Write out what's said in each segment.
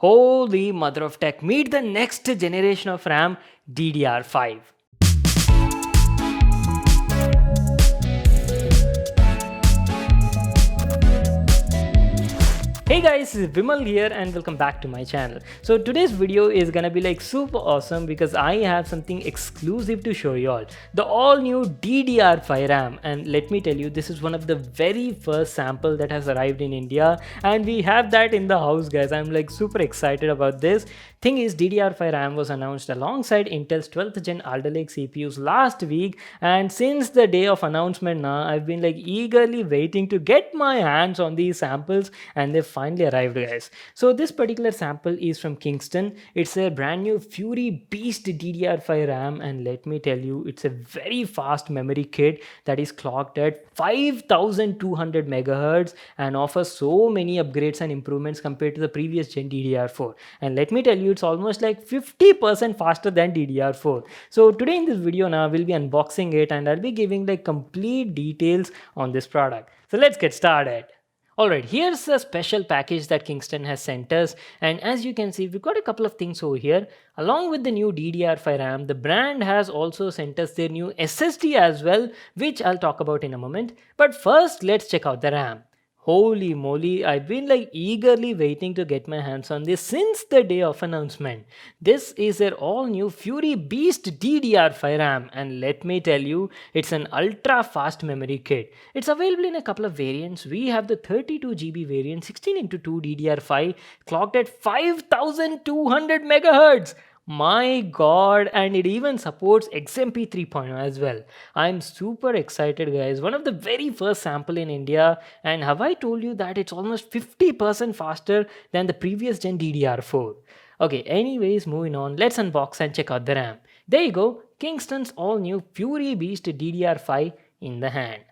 Holy mother of tech, meet the next generation of RAM, DDR5. Hey guys, this is Vimal here and welcome back to my channel. So today's video is gonna be like super awesome because I have something exclusive to show you all. The all new DDR5 RAM, and let me tell you, this is one of the very first sample that has arrived in India and we have that in the house guys. I'm like super excited about this. Thing is, DDR5 RAM was announced alongside Intel's 12th gen Alder Lake CPUs last week, and since the day of announcement now, I've been like eagerly waiting to get my hands on these samples and they finally arrived guys. So this particular sample is from Kingston. It's a brand new Fury Beast DDR5 RAM, and let me tell you, it's a very fast memory kit that is clocked at 5200 megahertz and offers so many upgrades and improvements compared to the previous gen DDR4. And let me tell you, it's almost like 50% faster than DDR4. So today in this video now, we'll be unboxing it and I'll be giving like complete details on this product. So let's get started. Alright, here's a special package that Kingston has sent us, and as you can see, we've got a couple of things over here. Along with the new DDR5 RAM, the brand has also sent us their new SSD as well, which I'll talk about in a moment. But first, let's check out the RAM. Holy moly, I've been like eagerly waiting to get my hands on this since the day of announcement. This is their all new Fury Beast DDR5 RAM, and let me tell you, it's an ultra fast memory kit. It's available in a couple of variants. We have the 32GB variant 16x2 DDR5 clocked at 5200 megahertz. My god, and it even supports XMP 3.0 as well. I'm super excited guys. One of the very first sample in India, and have I told you that it's almost 50% faster than the previous gen DDR4. Okay, anyways, moving on, let's unbox and check out the RAM. There you go, Kingston's all new Fury Beast DDR5 in the hand.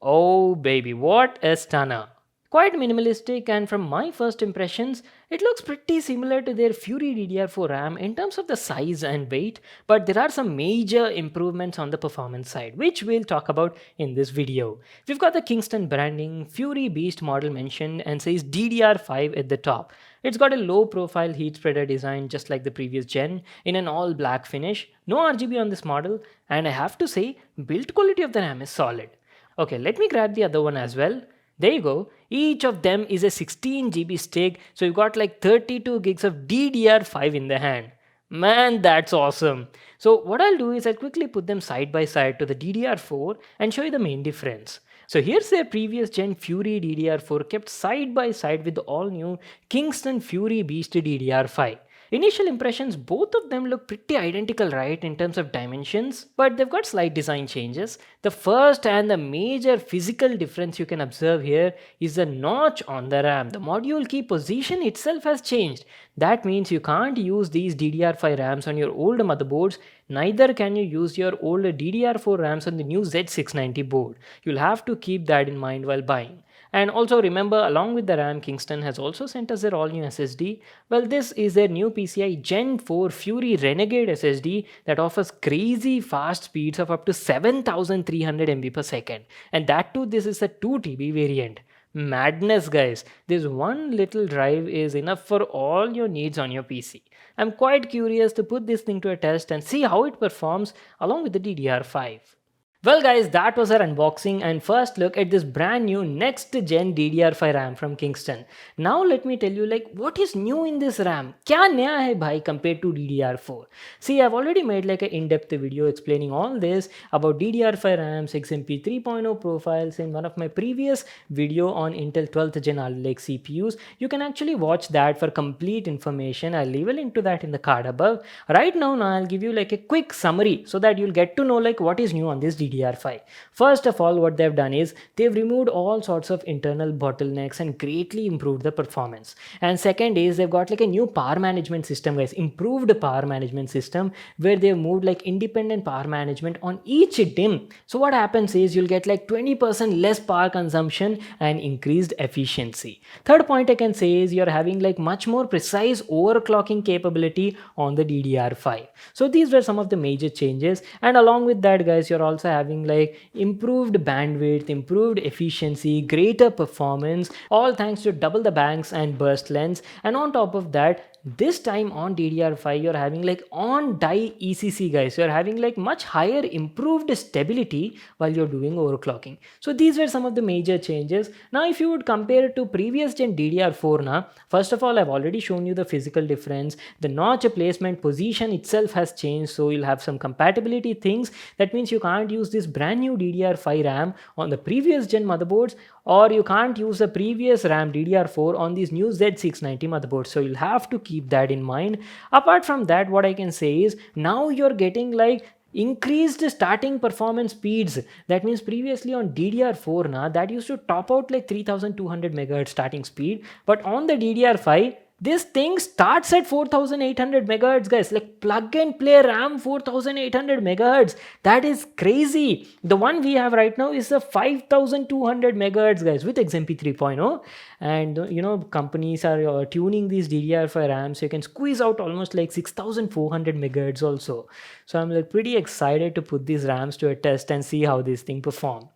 Oh baby, what a stunner. Quite minimalistic, and from my first impressions, it looks pretty similar to their Fury DDR4 RAM in terms of the size and weight, but there are some major improvements on the performance side, which we'll talk about in this video. We've got the Kingston branding, Fury Beast model mentioned, and says DDR5 at the top. It's got a low profile heat spreader design just like the previous gen in an all black finish, no RGB on this model, and I have to say, build quality of the RAM is solid. Okay, let me grab the other one as well. There you go. Each of them is a 16GB stick, so you've got like 32 gigs of DDR5 in the hand. Man, that's awesome. So what I'll do is I'll quickly put them side by side to the DDR4 and show you the main difference. So here's their previous gen Fury DDR4 kept side by side with the all new Kingston Fury Beast DDR5. Initial impressions, both of them look pretty identical, right, in terms of dimensions, but they've got slight design changes. The first and the major physical difference you can observe here is the notch on the RAM. The module key position itself has changed. That means you can't use these DDR5 RAMs on your old motherboards, neither can you use your older DDR4 RAMs on the new Z690 board. You'll have to keep that in mind while buying. And also remember, along with the RAM, Kingston has also sent us their all new SSD. Well, this is their new PCI Gen 4 Fury Renegade SSD that offers crazy fast speeds of up to 7300 MB per second. And that too, this is a 2TB variant. Madness guys, this one little drive is enough for all your needs on your PC. I'm quite curious to put this thing to a test and see how it performs along with the DDR5. Well guys, that was our unboxing and first look at this brand new next gen DDR5 RAM from Kingston. Now let me tell you like what is new in this RAM? Kya naya hai bhai compared to DDR4? See, I've already made like an in-depth video explaining all this about DDR5 RAMs, XMP 3.0 profiles in one of my previous video on Intel 12th gen Alder Lake CPUs. You can actually watch that for complete information. I'll leave a link to that in the card above. Right now I'll give you like a quick summary so that you'll get to know like what is new on this DDR5. First of all, what they've done is they've removed all sorts of internal bottlenecks and greatly improved the performance. And second is they've got like a new power management system guys, improved power management system where they've moved like independent power management on each DIMM. So what happens is you'll get like 20% less power consumption and increased efficiency. Third point I can say is you're having like much more precise overclocking capability on the DDR5. So these were some of the major changes, and along with that guys, you're also having like improved bandwidth, improved efficiency, greater performance, all thanks to double the banks and burst lengths. And on top of that, this time on DDR5 you're having like on die ECC, guys. You're having like much higher improved stability while you're doing overclocking. So these were some of the major changes. Now if you would compare it to previous gen DDR4, now first of all, I've already shown you the physical difference. The notch placement position itself has changed, so you'll have some compatibility things. That means you can't use this brand new DDR5 RAM on the previous gen motherboards, or you can't use the previous RAM DDR4 on these new Z690 motherboards. So you'll have to keep that in mind. Apart from that, what I can say is now you're getting like increased starting performance speeds. That means previously on DDR4 na, that used to top out like 3200 megahertz starting speed, but on the DDR5 this thing starts at 4800 megahertz, guys. Like plug and play RAM 4800 megahertz. That is crazy. The one we have right now is a 5200 megahertz, guys, with XMP 3.0. And you know, companies are tuning these DDR5 RAMs, so you can squeeze out almost like 6400 megahertz also. So I'm like pretty excited to put these RAMs to a test and see how this thing perform.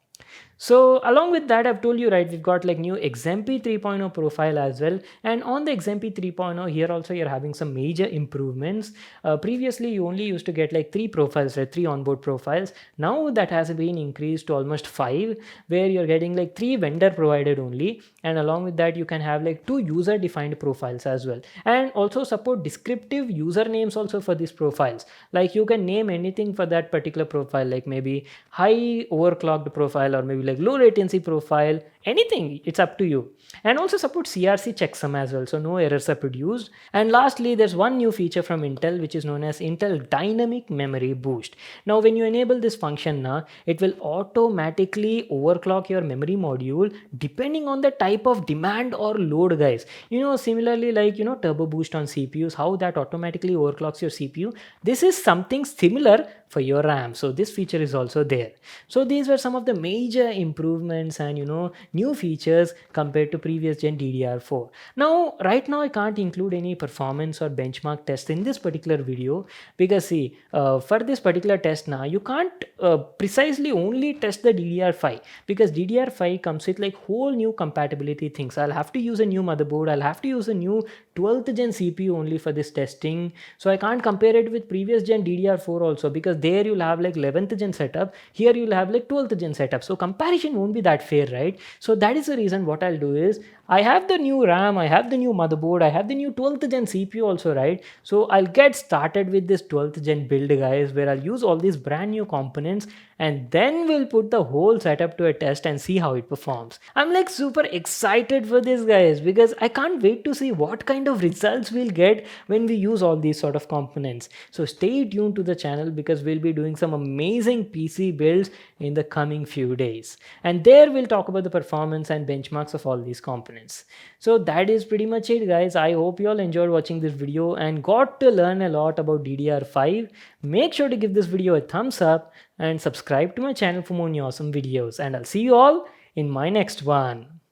So along with that, I've told you, right, we've got like new XMP 3.0 profile as well. And on the XMP 3.0 here also you're having some major improvements. Previously you only used to get like 3 profiles, right, 3 onboard profiles. Now that has been increased to almost 5, where you're getting like 3 vendor provided only. And along with that you can have like 2 user defined profiles as well. And also support descriptive usernames also for these profiles. Like you can name anything for that particular profile, like maybe high overclocked profile, or maybe like low latency profile, anything, it's up to you. And also support CRC checksum as well, so no errors are produced. And lastly, there's one new feature from Intel which is known as Intel Dynamic Memory Boost. Now when you enable this function now, it will automatically overclock your memory module depending on the type of demand or load, guys. You know, similarly like, you know, turbo boost on CPUs, how that automatically overclocks your CPU, this is something similar for your RAM. So this feature is also there. So these were some of the major improvements and, you know, new features compared to previous gen DDR4. Now right now I can't include any performance or benchmark test in this particular video, because see, for this particular test now you can't precisely only test the DDR5, because DDR5 comes with like whole new compatibility things. I'll have to use a new motherboard, I'll have to use a new 12th gen CPU only for this testing. So I can't compare it with previous gen DDR4 also, because there you'll have like 11th gen setup, here you'll have like 12th gen setup, so comparison won't be that fair, right? So that is the reason what I'll do is, I have the new RAM, I have the new motherboard, I have the new 12th gen CPU also, right? So I'll get started with this 12th gen build, guys, where I'll use all these brand new components, and then we'll put the whole setup to a test and see how it performs. I'm like super excited for this, guys, because I can't wait to see what kind of results we'll get when we use all these sort of components. So stay tuned to the channel, because we'll be doing some amazing PC builds in the coming few days, and there we'll talk about the performance and benchmarks of all these components. So that is pretty much it, guys. I hope you all enjoyed watching this video and got to learn a lot about DDR5. Make sure to give this video a thumbs up and subscribe to my channel for more new awesome videos, and I'll see you all in my next one.